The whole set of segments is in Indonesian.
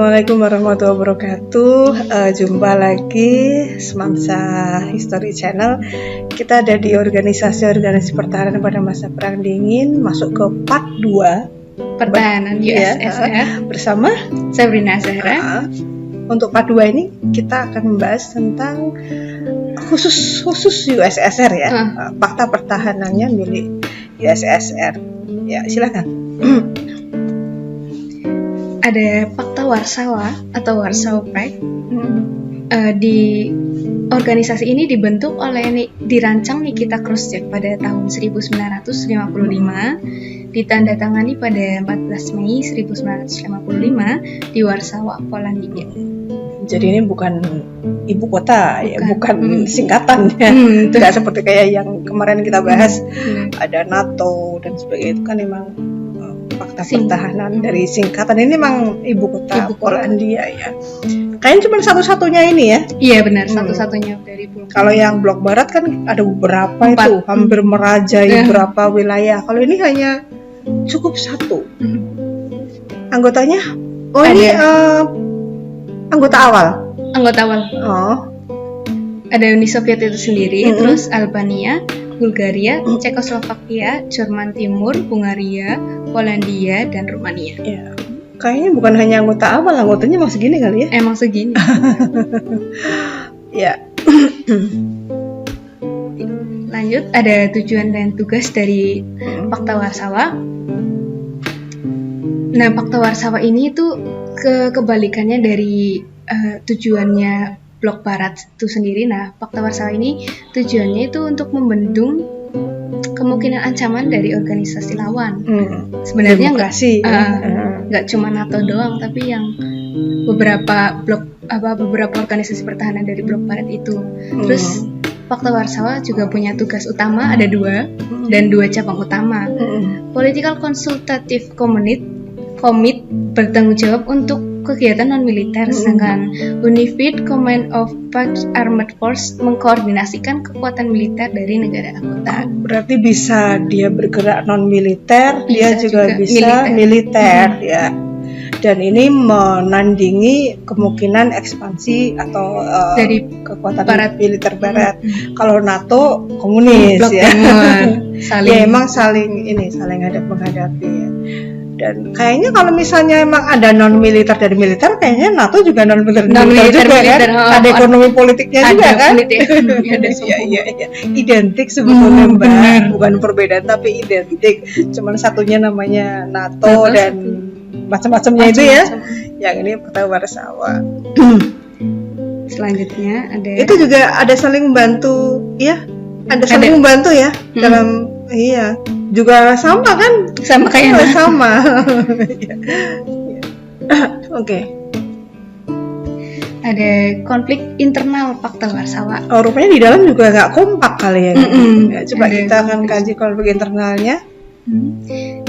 Assalamualaikum warahmatullahi wabarakatuh. Jumpa lagi Semamsa History Channel. Kita ada di organisasi pertahanan pada masa Perang Dingin, masuk ke part 2 Pertahanan USSR bersama Sabrina Zahra. Untuk part 2 ini kita akan membahas tentang khusus USSR ya, fakta pertahanannya milik USSR. Ya, silakan. Ada Fakta Warsawa atau Warsaw Pact. Di organisasi ini dibentuk dirancang Nikita Khrushchev pada tahun 1955, ditandatangani pada 14 Mei 1955 di Warsawa, Polandia. Jadi ini bukan ibu kota, bukan singkatan ya, tidak seperti kayak yang kemarin kita bahas ada NATO dan sebagainya, itu kan memang fakta pertahanan dari singkatan. Ini memang ibu kota Polandia ya. Kayaknya cuma satu-satunya ini ya. Iya benar, satu-satunya dari Bulgaria. Kalau yang blok barat kan ada beberapa itu, hampir merajai beberapa wilayah. Kalau ini hanya cukup satu. Anggotanya, ini anggota awal. Ada Uni Soviet itu sendiri, terus Albania, Bulgaria, Cekoslovakia, Jerman Timur, Hungaria, Polandia, dan Rumania. Ya. Kayaknya bukan hanya anggota awal, anggotanya emang segini kali ya? Emang segini. Ya. Lanjut, ada tujuan dan tugas dari Fakta Warsawa. Nah, Fakta Warsawa ini itu kebalikannya dari tujuannya Blok Barat itu sendiri. Nah, Fakta Warsawa ini tujuannya itu untuk membendung kemungkinan ancaman dari organisasi lawan. Sebenarnya nggak cuma NATO doang, tapi yang beberapa organisasi pertahanan dari Blok Barat itu. Terus Fakta Warsawa juga punya tugas utama, ada 2 dan 2 cabang utama. Political Consultative Committee bertanggung jawab untuk kegiatan non-militer, sedangkan Unified Command of Pact Armed Force mengkoordinasikan kekuatan militer dari negara anggota. Berarti bisa dia bergerak non-militer, dia juga bisa militer ya. Dan ini menandingi kemungkinan ekspansi atau dari kekuatan militer barat. Kalau NATO komunis Blok ya. Timur, saling menghadapi ya. Dan kayaknya kalau misalnya emang ada non militer dari militer, kayaknya NATO juga non militer juga kan. Ada ekonomi politiknya juga kan. Iya. Identik sebetulnya Mbak, bukan perbedaan tapi identik. Cuman satunya namanya NATO dan macam-macamnya itu ya. Yang ini Fakta Warsawa. Selanjutnya ada. Itu juga ada saling membantu ya. Ada saling membantu ya dalam juga sama kan? Sama kayak sama. Oke. Ada konflik internal Fakta Warsawa. Rupanya di dalam juga nggak kompak kali ya. Coba kita akan kaji konflik internalnya.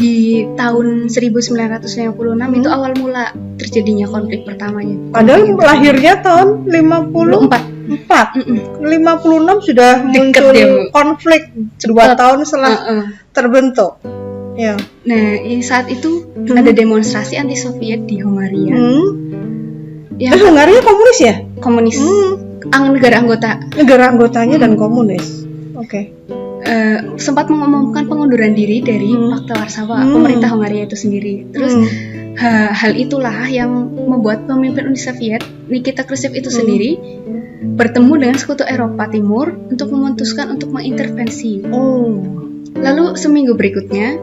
Di tahun 1956 itu awal mula terjadinya konflik pertamanya. Padahal lahirnya tahun 54. 56 sudah muncul konflik 2 tahun setelah terbentuk. Ya. Nah, saat itu ada demonstrasi anti Soviet di Hungaria. Hungaria komunis ya? Komunis. Negara anggotanya dan komunis. Oke. Sempat mengumumkan pengunduran diri dari Fakta Warsawa, pemerintah Hungaria itu sendiri. Terus hal itulah yang membuat pemimpin Uni Soviet Nikita Khrushchev itu sendiri bertemu dengan sekutu Eropa Timur untuk memutuskan untuk mengintervensi. Lalu seminggu berikutnya,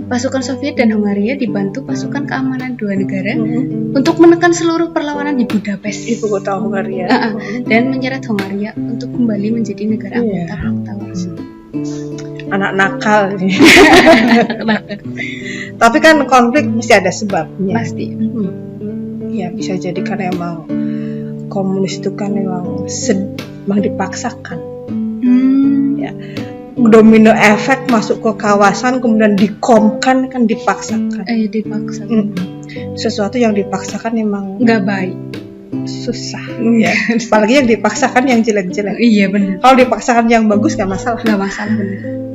pasukan Soviet dan Hungaria dibantu pasukan keamanan 2 negara untuk menekan seluruh perlawanan di Budapest, ibu kota Hungaria, dan menyeret Hungaria untuk kembali menjadi negara anggota Fakta Warsawa. Anak nakal ini. Tapi kan konflik mesti ada sebabnya. Pasti. Ya bisa jadi karena emang komunis itu kan memang dipaksakan. Ya. Domino efek masuk ke kawasan kemudian dikomkan kan dipaksakan. Sesuatu yang dipaksakan memang nggak baik. Susah ya. Apalagi yang dipaksakan yang jelek-jelek. Iya benar. Kalau dipaksakan yang bagus nggak masalah. Benar.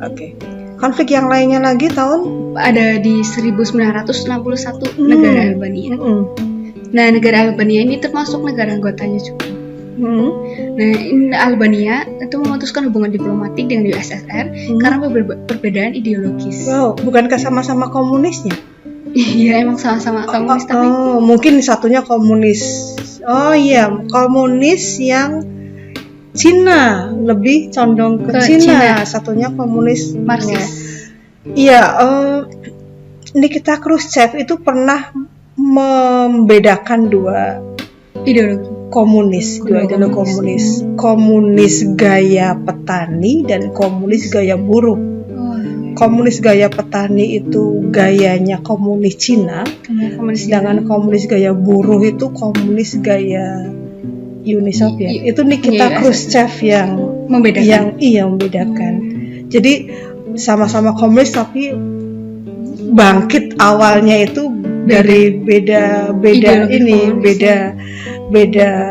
Oke. Konflik yang lainnya lagi tahun ada di 1961 negara Albania. Nah, negara Albania ini termasuk negara anggotanya juga. Nah, Albania itu memutuskan hubungan diplomatik dengan USSR karena perbedaan ideologis. Wow, bukankah sama-sama komunisnya? Iya, emang sama-sama komunis tapi mungkin satunya komunis. Oh iya, komunis yang Cina, lebih condong ke Cina. Satunya komunis Marxis. Iya, Nikita Khrushchev itu pernah membedakan dua ideologi komunis. Komunis gaya petani dan komunis gaya buruh. Komunis gaya petani itu gayanya komunis Cina, sedangkan komunis gaya buruh itu komunis gaya Uni Soviet. Itu Nikita Khrushchev yang membedakan. Jadi sama-sama komunis tapi bangkit awalnya itu dari beda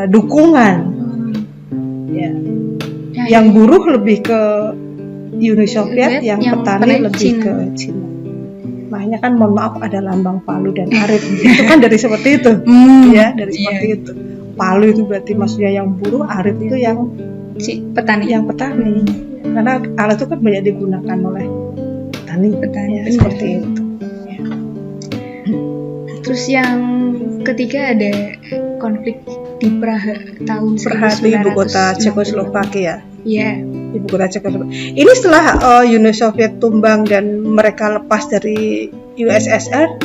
dukungan. Ya. Yang buruh lebih ke Uni Soviet, yang petani lebih ke Cina. Makanya kan mohon maaf ada lambang palu dan arit. Itu kan dari seperti itu. Ya, dari seperti itu. Palu itu berarti maksudnya yang buruh, arit itu yang petani. Yang petani. Karena alat itu kan banyak digunakan oleh petani. Ya, seperti itu. Ya. Terus yang ketiga ada konflik di Praha tahun 1960. Di ibu kota Cekoslovakia. Iya. Ibu kota Cekoslovakia. Ini setelah Uni Soviet tumbang dan mereka lepas dari USSR,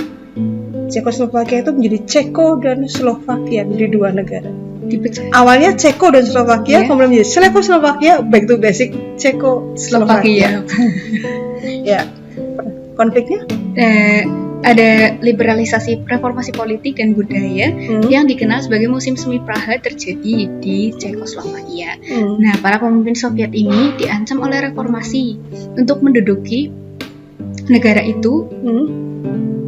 Cekoslovakia itu menjadi Ceko dan Slovakia, menjadi dua negara. Dipecah. Awalnya Ceko dan Slovakia, kemudian menjadi Czechoslovakia, back to basic Cekoslovakia. Ya. Konfliknya? Ada liberalisasi reformasi politik dan budaya yang dikenal sebagai musim semi Praha terjadi di Cekoslovakia. Nah, para pemimpin Soviet ini diancam oleh reformasi untuk menduduki negara itu,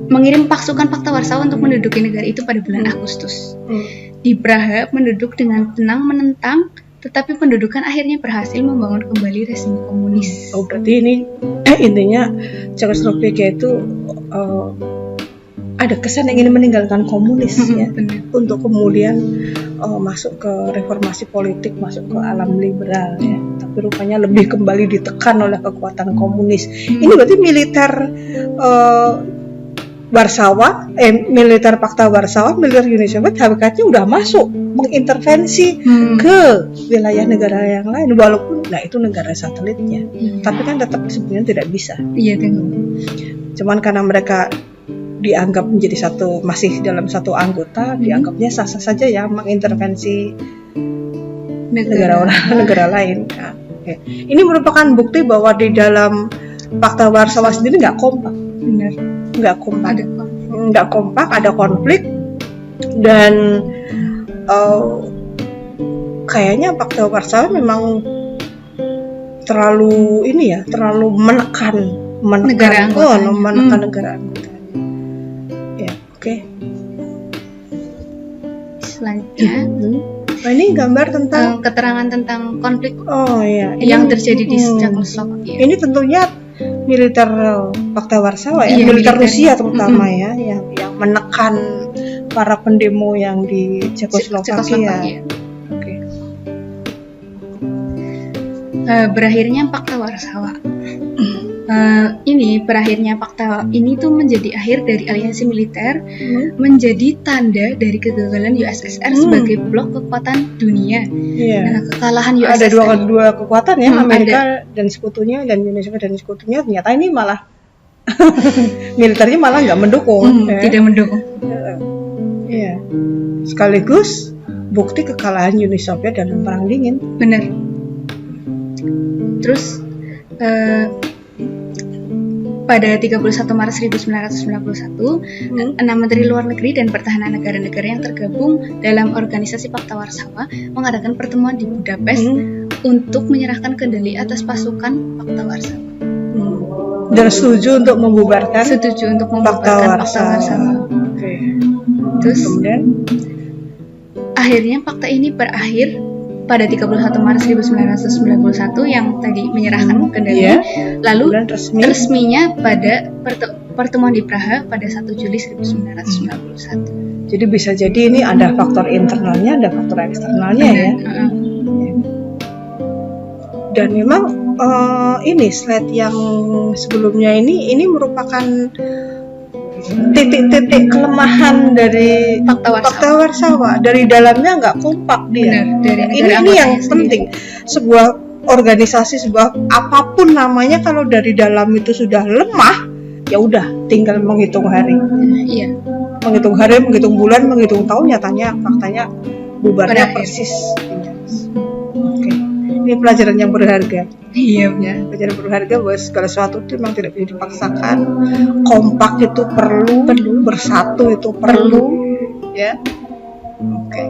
mengirim pasukan Pakta Warsawa untuk menduduki negara itu pada bulan Agustus. Di Praha, penduduk dengan tenang menentang, tetapi pendudukan akhirnya berhasil membangun kembali rezim komunis. Oh, berarti ini intinya Cekoslovakia itu ada kesan ingin meninggalkan komunis ya, untuk kemudian masuk ke reformasi politik, masuk ke alam liberal ya. Tapi rupanya lebih kembali ditekan oleh kekuatan komunis. Ini berarti militer Warsawa, militer Pakta Warsawa, militer Uni Soviet hakikatnya udah masuk mengintervensi ke wilayah negara yang lain, walaupun itu negara satelitnya, tapi kan tetap sebenarnya tidak bisa. Iya, cuman karena mereka dianggap menjadi masih dalam satu anggota, dianggapnya sah-sah saja ya mengintervensi negara lain. Nah, okay. Ini merupakan bukti bahwa di dalam Pakta Warsawa sendiri nggak kompak. Benar. Nggak kompak, ada konflik, dan kayaknya Pakta Warsawa memang terlalu menekan negara anggotanya. Ya, oke. Selanjutnya, ini gambar tentang keterangan tentang konflik yang terjadi di Cekoslovakia. Ini tentunya militer Pakta Warsawa ya, militer Rusia terutama ya, yang menekan para pendemo yang di Cekoslovakia. Oke. Berakhirnya Pakta Warsawa. Berakhirnya Pakta ini tuh menjadi akhir dari aliansi militer, menjadi tanda dari kegagalan USSR sebagai blok kekuatan dunia. Nah, kekalahan USSR. Ada dua kekuatan ya, Amerika dan sekutunya, dan Uni Soviet dan sekutunya. Ternyata ini malah militernya malah nggak mendukung. Tidak mendukung. Iya. Sekaligus bukti kekalahan Uni Soviet dalam Perang Dingin. Benar. Terus pada 31 Maret 1991, 6 Menteri Luar Negeri dan Pertahanan negara-negara yang tergabung dalam organisasi Pakta Warsawa mengadakan pertemuan di Budapest untuk menyerahkan kendali atas pasukan Pakta Warsawa. Dan setuju untuk membubarkan Pakta Warsawa. Terus kemudian akhirnya Pakta ini berakhir pada 31 Maret 1991 yang tadi menyerahkan kendali, lalu resminya pada pertemuan di Praha pada 1 Juli 1991. Jadi bisa jadi ini ada faktor internalnya, ada faktor eksternalnya ya. Dan memang ini slide yang sebelumnya ini merupakan titik-titik kelemahan dari fakta Warsawa. Dari dalamnya nggak kompak dia. Ini yang penting. Sebuah organisasi, sebuah apapun namanya, kalau dari dalam itu sudah lemah, ya udah tinggal menghitung hari. Iya. Menghitung hari, menghitung bulan, menghitung tahun, nyatanya faktanya bubarnya persis. Oke. Ini pelajaran yang berharga. Iya, pelajaran berharga bahwa segala sesuatu itu memang tidak bisa dipaksakan. Kompak itu perlu, bersatu itu perlu, ya. Oke.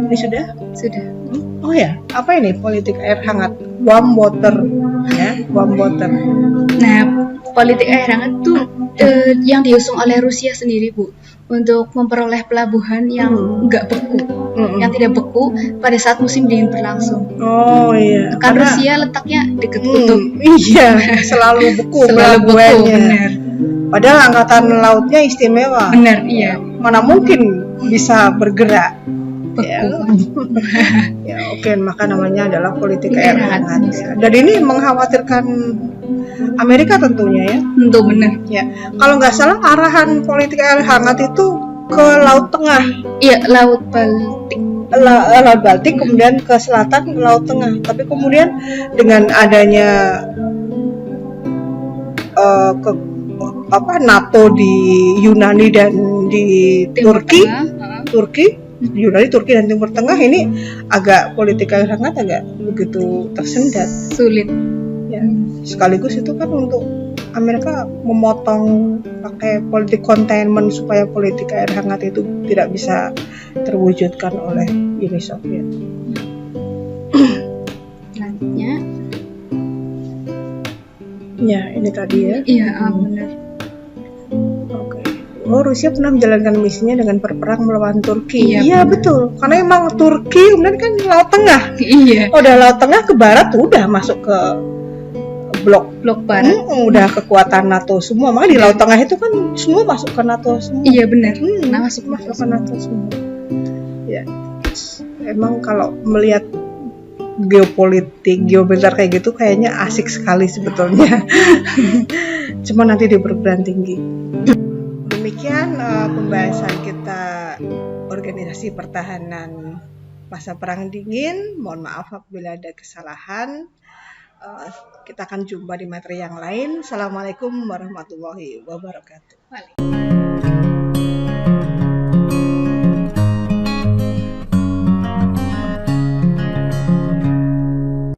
Ini sudah? Sudah. Oh ya, apa ini politik air hangat? Warm water, ya, warm water. Nah, politik air hangat tuh yang diusung oleh Rusia sendiri, Bu, untuk memperoleh pelabuhan yang nggak beku, yang tidak beku pada saat musim dingin berlangsung. Oh iya. Kan Rusia letaknya dekat kutub. Iya, selalu beku pelabuhannya. Benar. Padahal angkatan lautnya istimewa. Benar, iya. Mana mungkin bisa bergerak. Beku. Ya, oke, maka namanya adalah politik air hangat. Ya. Dan ini mengkhawatirkan Amerika tentunya ya. Tentu benar. Ya, kalau nggak salah arahan politik air hangat itu ke Laut Tengah. Iya, Laut Baltik. Laut Baltik, kemudian ke selatan Laut Tengah. Tapi kemudian dengan adanya NATO di Yunani dan di Turki, Yunani, Turki dan Timur Tengah, ini agak politik air hangat agak begitu tersendat, sulit. Ya, sekaligus itu kan untuk Amerika memotong pakai politik containment supaya politik air hangat itu tidak bisa terwujudkan oleh Uni Soviet. Selanjutnya, ya ini tadi ya. Iya, benar. Oh, Rusia pernah menjalankan misinya dengan berperang melawan Turki. Iya betul, karena emang Turki kemudian kan Laut Tengah. Iya. Oh, udah Laut Tengah ke barat udah masuk ke blok barat. Udah kekuatan NATO semua. Makanya di Laut Tengah itu kan semua masuk ke NATO semua. Iya benar. Masuk ke NATO semua. Ya, emang kalau melihat geomiliter kayak gitu kayaknya asik sekali sebetulnya. Cuma nanti di perguruan tinggi. Demikian pembahasan kita organisasi pertahanan masa perang dingin. Mohon maaf apabila ada kesalahan. Kita akan jumpa di materi yang lain. Assalamualaikum warahmatullahi wabarakatuh.